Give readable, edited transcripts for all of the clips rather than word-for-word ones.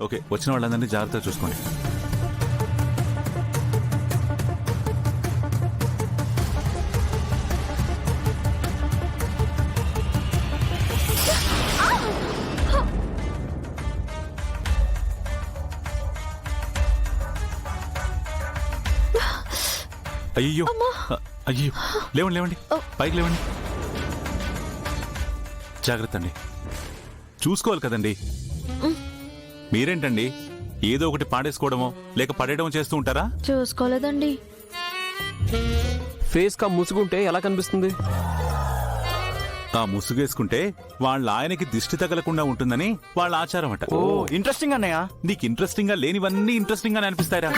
Okay, వచ్చిన వాళ్ళందరినీ జాగ్రత్తగా చూసుకోండి. అయ్యో అయ్యో, లేవండి లేవండి, పైకి లేవండి. జాగ్రత్త అండి, చూసుకోవాలి కదండి. మీరేంటండి ఏదో ఒకటి పాడేసుకోవడమో లేక పడేయడమో చేస్తూ ఉంటారా? చూసుకోలేదండి. ఫేస్ కా ముసుగుంటే ఎలా కనిపిస్తుంది? ఆ ముసుగేసుకుంటే వాళ్ళ ఆయనకి దిష్టి తగలకుండా ఉంటుందని వాళ్ళ ఆచారం అట. ఓ ఇంట్రెస్టింగ్ అన్నయ్య. నీకు ఇంట్రెస్టింగ్ గా లేనివన్నీ ఇంట్రెస్టింగ్ గానే అనిపిస్తాయరా?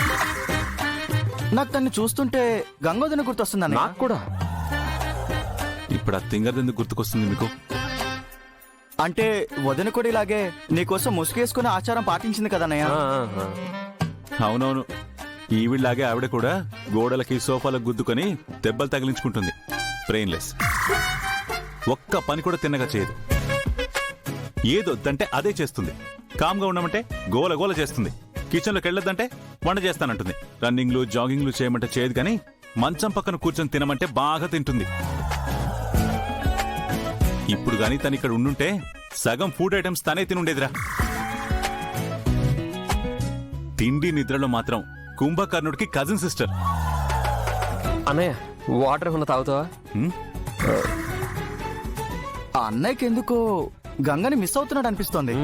నాకు తన్ని చూస్తుంటే గంగోదన గుర్తొస్తుంది అన్నయ్య. నాకు కూడా. ఇప్పుడు ఆ తింగర్ ఎందుకు గుర్తుకొస్తుంది మీకు? అంటే వదిన కూడా ఇలాగే నీకోసం ముసుగేసుకునే ఆచారం పాటించింది కదన్నయ్య. అవునవును, ఈవిడ్లాగే ఆవిడ కూడా గోడలకి సోఫాలకు గుద్దుకొని దెబ్బలు తగిలించుకుంటుంది. బ్రెయిన్లెస్. ఒక్క పని కూడా తిన్నగా చేయదు. ఏదొద్దంటే అదే చేస్తుంది. కామ్గా ఉండమంటే గోల గోల చేస్తుంది. కిచెన్లోకి వెళ్ళొద్దంటే వంట చేస్తానంటుంది. రన్నింగ్లు జాగింగ్లు చేయమంటే చేయదు, కానీ మంచం పక్కన కూర్చొని తినమంటే బాగా తింటుంది. ఇప్పుడు గాని తను ఇక్కడ ఉండుంటే సగం ఫుడ్ ఐటమ్స్ తనే తినుండేదిరా. తిండి నిద్రలో మాత్రం కుంభకర్ణుడికి కజిన్ సిస్టర్. అన్నయ్య వాటర్ ఏమన్నా తాగుతావా? ఆ అన్నయ్యకి ఎందుకో గంగని మిస్ అవుతున్నాడు అనిపిస్తోంది.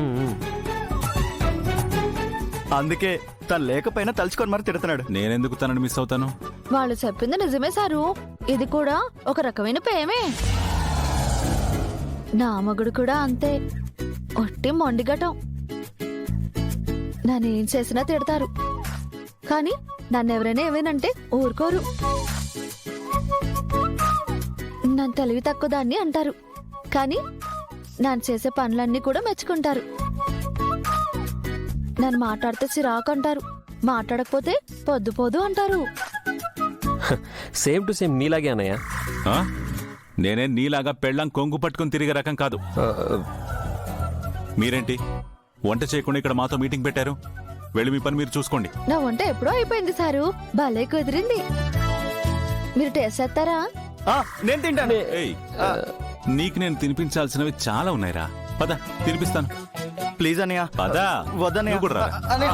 అందుకే తను లేకపోయినా తలుచుకొని మరి తిడుతున్నాడు. నేనెందుకు తనని మిస్ అవుతాను? వాళ్ళు చెప్పింది నిజమే సారు. ఇది కూడా ఒక రకమైన ప్రేమే. నా మగుడు కూడా అంతే, ఒట్టి మొండిగటం. నన్నేం చేసినా తిడతారు, కానీ నన్నెవరైనా ఏమైనంటే ఊరుకోరు. నన్ను తెలివి తక్కువ దాన్ని అంటారు, కానీ నన్ను చేసే పనులన్నీ కూడా మెచ్చుకుంటారు. నన్ను మాట్లాడితే చిరాకు అంటారు, మాట్లాడకపోతే పొద్దు పోదు అంటారు. సేమ్ టు సేమ్ నీలాగే అన్నయ్య. నేనే నీలాగా పెళ్ళం కొంగు పట్టుకుని తిరిగే రకం కాదు. మీరేంటి వంట చేయకుండా ఇక్కడ మాతో మీటింగ్ పెట్టారు? వెళ్ళి మీ పని మీరు చూసుకోండి. నా వంట ఎప్పుడో అయిపోయింది సారు, భలే కుదిరింది. మీరు టేస్ట్ చేస్తారా? నేను తింటాను. ఏయ్, నీకు నేను తినిపించాల్సినవి చాలా ఉన్నాయిరా. పద తినిపిస్తాను. ప్లీజ్ అన్నయ్య. పద. వద్దన్నయ్య. నువ్వు కూడా రా. అన్నయ్య.